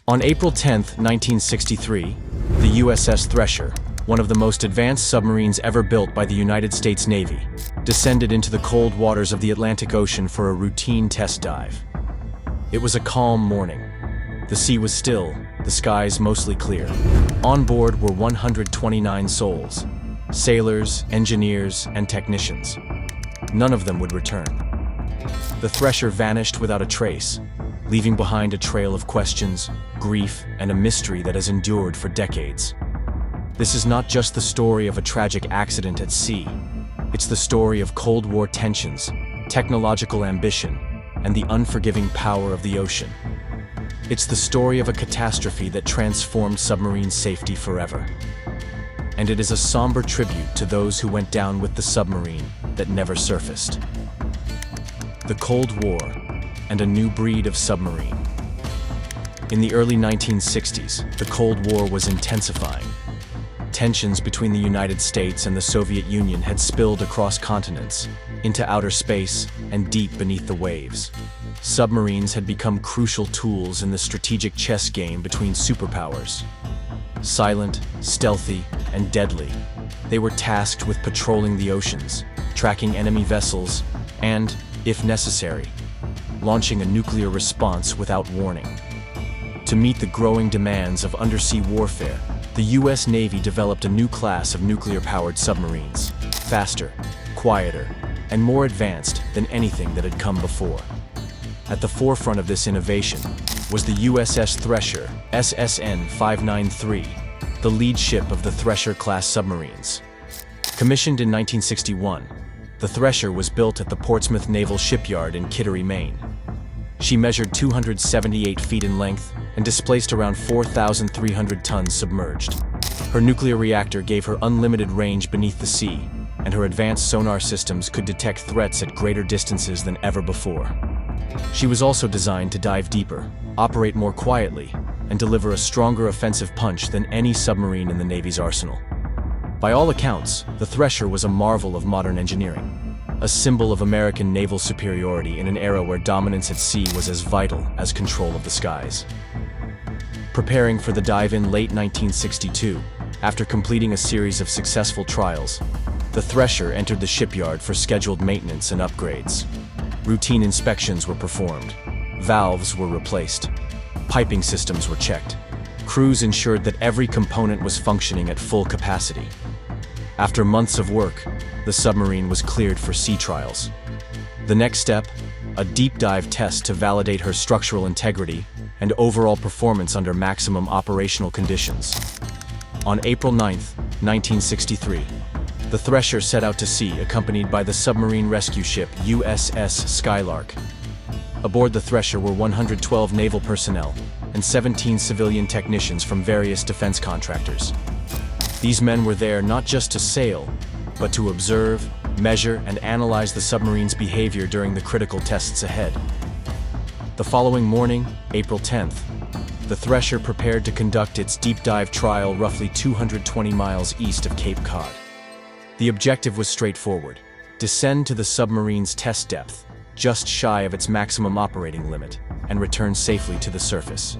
On April 10, 1963, the USS Thresher, one of the most advanced submarines ever built by the United States Navy, descended into the cold waters of the Atlantic Ocean for a routine test dive. It was a calm morning. The sea was still, the skies mostly clear. On board were 129 souls, sailors, engineers, and technicians. None of them would return. The Thresher vanished without a trace, leaving behind a trail of questions, grief, and a mystery that has endured for decades. This is not just the story of a tragic accident at sea. It's the story of Cold War tensions, technological ambition, and the unforgiving power of the ocean. It's the story of a catastrophe that transformed submarine safety forever. And it is a somber tribute to those who went down with the submarine that never surfaced. The Cold War and a new breed of submarine. In the early 1960s, the Cold War was intensifying. Tensions between the United States and the Soviet Union had spilled across continents, into outer space, and deep beneath the waves. Submarines had become crucial tools in the strategic chess game between superpowers. Silent, stealthy, and deadly, they were tasked with patrolling the oceans, tracking enemy vessels, and, if necessary, launching a nuclear response without warning. To meet the growing demands of undersea warfare, the U.S. Navy developed a new class of nuclear-powered submarines, faster, quieter, and more advanced than anything that had come before. At the forefront of this innovation was the USS Thresher, SSN 593, the lead ship of the Thresher-class submarines. Commissioned in 1961, the Thresher was built at the Portsmouth Naval Shipyard in Kittery, Maine. She measured 278 feet in length and displaced around 4,300 tons submerged. Her nuclear reactor gave her unlimited range beneath the sea, and her advanced sonar systems could detect threats at greater distances than ever before. She was also designed to dive deeper, operate more quietly, and deliver a stronger offensive punch than any submarine in the Navy's arsenal. By all accounts, the Thresher was a marvel of modern engineering, a symbol of American naval superiority in an era where dominance at sea was as vital as control of the skies. Preparing for the dive in late 1962, after completing a series of successful trials, the Thresher entered the shipyard for scheduled maintenance and upgrades. Routine inspections were performed, valves were replaced, piping systems were checked. Crews ensured that every component was functioning at full capacity. After months of work, the submarine was cleared for sea trials. The next step, a deep dive test to validate her structural integrity and overall performance under maximum operational conditions. On April 9, 1963, the Thresher set out to sea accompanied by the submarine rescue ship USS Skylark. Aboard the Thresher were 112 naval personnel and 17 civilian technicians from various defense contractors. These men were there not just to sail, but to observe, measure, and analyze the submarine's behavior during the critical tests ahead. The following morning, April 10th, the Thresher prepared to conduct its deep dive trial roughly 220 miles east of Cape Cod. The objective was straightforward: descend to the submarine's test depth, just shy of its maximum operating limit, and return safely to the surface.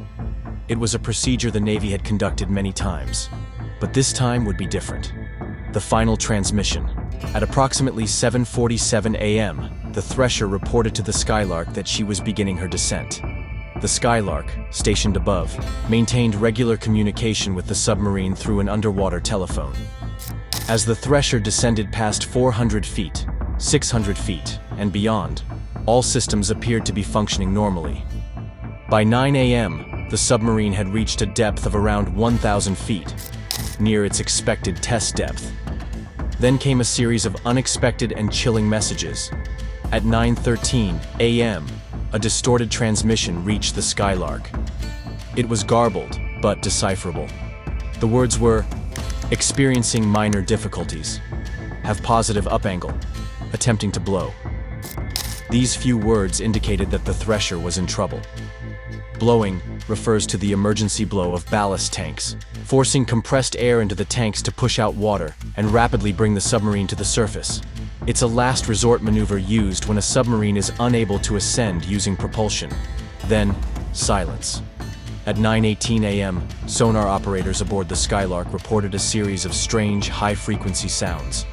It was a procedure the Navy had conducted many times, but this time would be different. The final transmission. At approximately 7:47 a.m., the Thresher reported to the Skylark that she was beginning her descent. The Skylark, stationed above, maintained regular communication with the submarine through an underwater telephone. As the Thresher descended past 400 feet, 600 feet, and beyond, all systems appeared to be functioning normally. By 9 a.m., the submarine had reached a depth of around 1,000 feet, near its expected test depth. Then came a series of unexpected and chilling messages. At 9:13 a.m., a distorted transmission reached the Skylark. It was garbled, but decipherable. The words were, "Experiencing minor difficulties. Have positive up angle. Attempting to blow." These few words indicated that the Thresher was in trouble. Blowing refers to the emergency blow of ballast tanks, forcing compressed air into the tanks to push out water and rapidly bring the submarine to the surface. It's a last resort maneuver used when a submarine is unable to ascend using propulsion. Then, silence. At 9:18 a.m., sonar operators aboard the Skylark reported a series of strange, high-frequency sounds.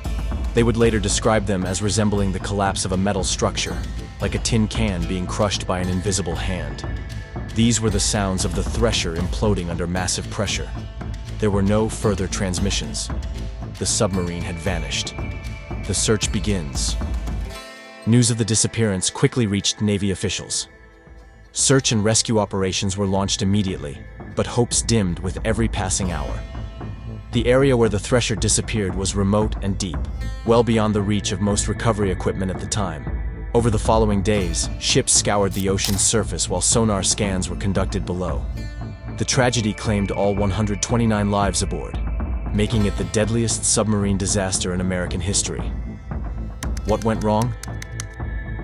They would later describe them as resembling the collapse of a metal structure, like a tin can being crushed by an invisible hand. These were the sounds of the Thresher imploding under massive pressure. There were no further transmissions. The submarine had vanished. The search begins. News of the disappearance quickly reached Navy officials. Search and rescue operations were launched immediately, but hopes dimmed with every passing hour. The area where the Thresher disappeared was remote and deep, well beyond the reach of most recovery equipment at the time. Over the following days, ships scoured the ocean's surface while sonar scans were conducted below. The tragedy claimed all 129 lives aboard, making it the deadliest submarine disaster in American history. What went wrong?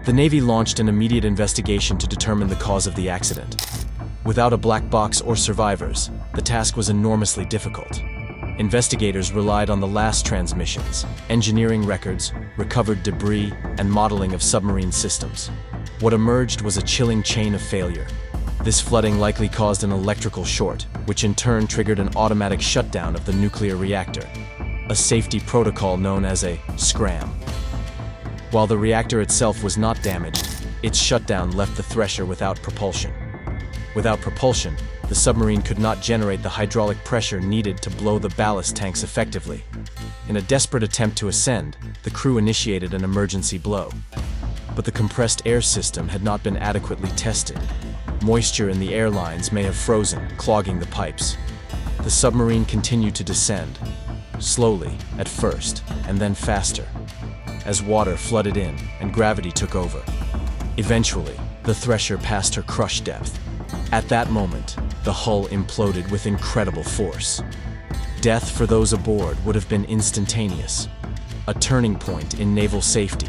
The Navy launched an immediate investigation to determine the cause of the accident. Without a black box or survivors, the task was enormously difficult. Investigators relied on the last transmissions, engineering records, recovered debris, and modeling of submarine systems. What emerged was a chilling chain of failure. This flooding likely caused an electrical short, which in turn triggered an automatic shutdown of the nuclear reactor, a safety protocol known as a scram. While the reactor itself was not damaged, its shutdown left the Thresher without propulsion. Without propulsion, the submarine could not generate the hydraulic pressure needed to blow the ballast tanks effectively. In a desperate attempt to ascend, the crew initiated an emergency blow. But the compressed air system had not been adequately tested. Moisture in the air lines may have frozen, clogging the pipes. The submarine continued to descend, slowly at first, and then faster, as water flooded in and gravity took over. Eventually, the Thresher passed her crush depth. At that moment, the hull imploded with incredible force. Death for those aboard would have been instantaneous, a turning point in naval safety.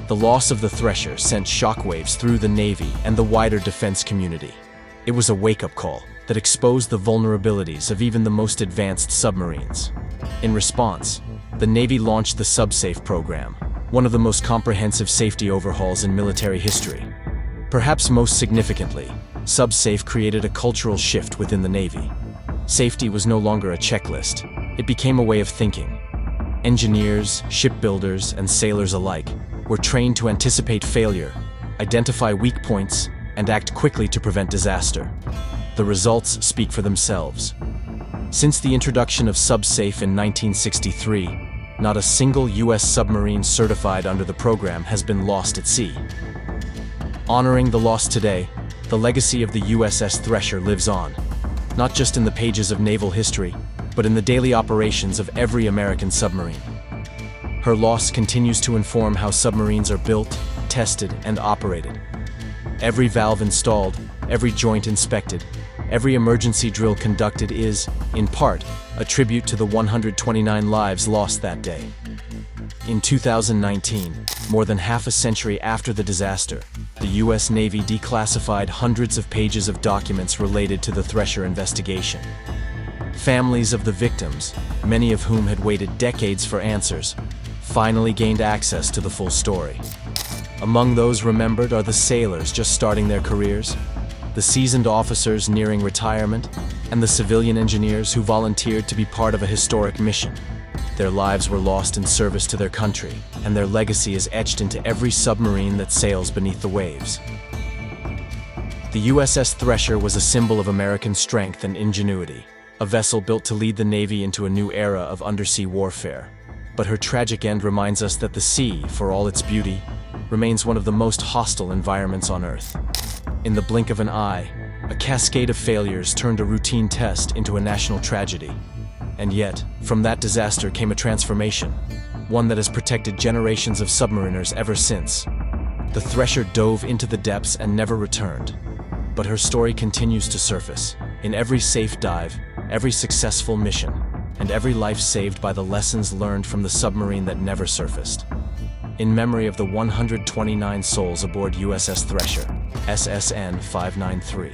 The loss of the Thresher sent shockwaves through the Navy and the wider defense community. It was a wake-up call that exposed the vulnerabilities of even the most advanced submarines. In response, the Navy launched the SubSafe program, one of the most comprehensive safety overhauls in military history. Perhaps most significantly, SubSafe created a cultural shift within the Navy. Safety was no longer a checklist. It became a way of thinking. Engineers, shipbuilders, and sailors alike were trained to anticipate failure, identify weak points, and act quickly to prevent disaster. The results speak for themselves. Since the introduction of SubSafe in 1963, not a single U.S. submarine certified under the program has been lost at sea. Honoring the lost today, the legacy of the USS Thresher lives on, not just in the pages of naval history, but in the daily operations of every American submarine. Her loss continues to inform how submarines are built, tested, and operated. Every valve installed, every joint inspected, every emergency drill conducted is, in part, a tribute to the 129 lives lost that day. In 2019, more than half a century after the disaster, the U.S. Navy declassified hundreds of pages of documents related to the Thresher investigation. Families of the victims, many of whom had waited decades for answers, finally gained access to the full story. Among those remembered are the sailors just starting their careers, the seasoned officers nearing retirement, and the civilian engineers who volunteered to be part of a historic mission. Their lives were lost in service to their country, and their legacy is etched into every submarine that sails beneath the waves. The USS Thresher was a symbol of American strength and ingenuity, a vessel built to lead the Navy into a new era of undersea warfare. But her tragic end reminds us that the sea, for all its beauty, remains one of the most hostile environments on Earth. In the blink of an eye, a cascade of failures turned a routine test into a national tragedy. And yet, from that disaster came a transformation, one that has protected generations of submariners ever since. The Thresher dove into the depths and never returned. But her story continues to surface, in every safe dive, every successful mission, and every life saved by the lessons learned from the submarine that never surfaced. In memory of the 129 souls aboard USS Thresher, SSN 593.